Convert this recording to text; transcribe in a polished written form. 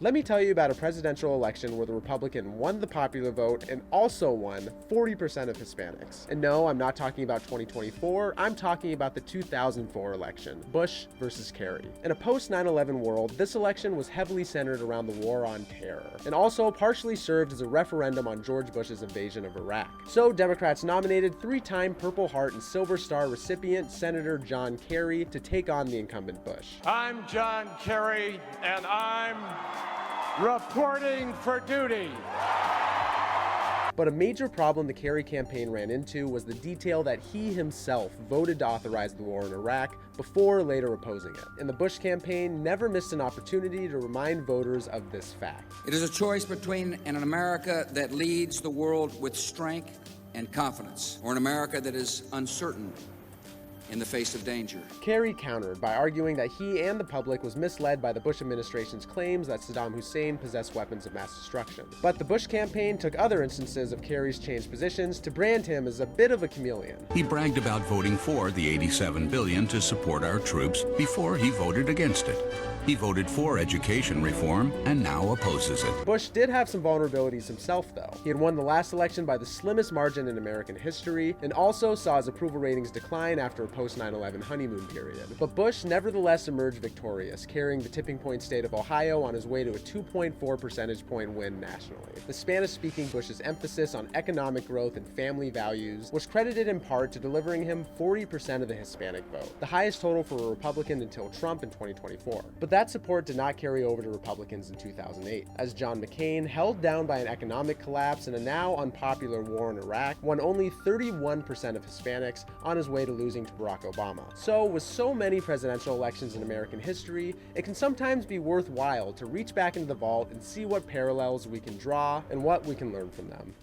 Let me tell you about a presidential election where the Republican won the popular vote and also won 40% of Hispanics. And no, I'm not talking about 2024, I'm talking about the 2004 election, Bush versus Kerry. In a post 9/11 world, this election was heavily centered around the war on terror, and also partially served as a referendum on George Bush's invasion of Iraq. So Democrats nominated three-time Purple Heart and Silver Star recipient Senator John Kerry to take on the incumbent Bush. I'm John Kerry, and I'm reporting for duty. But a major problem the Kerry campaign ran into was the detail that he himself voted to authorize the war in Iraq before later opposing it. And the Bush campaign never missed an opportunity to remind voters of this fact. It is a choice between an America that leads the world with strength and confidence, or an America that is uncertain in the face of danger. Kerry countered by arguing that he and the public was misled by the Bush administration's claims that Saddam Hussein possessed weapons of mass destruction. But the Bush campaign took other instances of Kerry's changed positions to brand him as a bit of a chameleon. He bragged about voting for the $87 billion to support our troops before he voted against it. He voted for education reform and now opposes it. Bush did have some vulnerabilities himself, though. He had won the last election by the slimmest margin in American history, and also saw his approval ratings decline after a post 9/11 honeymoon period. But Bush nevertheless emerged victorious, carrying the tipping point state of Ohio on his way to a 2.4 percentage point win nationally. The Spanish-speaking Bush's emphasis on economic growth and family values was credited in part to delivering him 40% of the Hispanic vote, the highest total for a Republican until Trump in 2024. But that support did not carry over to Republicans in 2008, as John McCain, held down by an economic collapse and a now unpopular war in Iraq, won only 31% of Hispanics on his way to losing to Barack Obama. So, with so many presidential elections in American history, it can sometimes be worthwhile to reach back into the vault and see what parallels we can draw and what we can learn from them.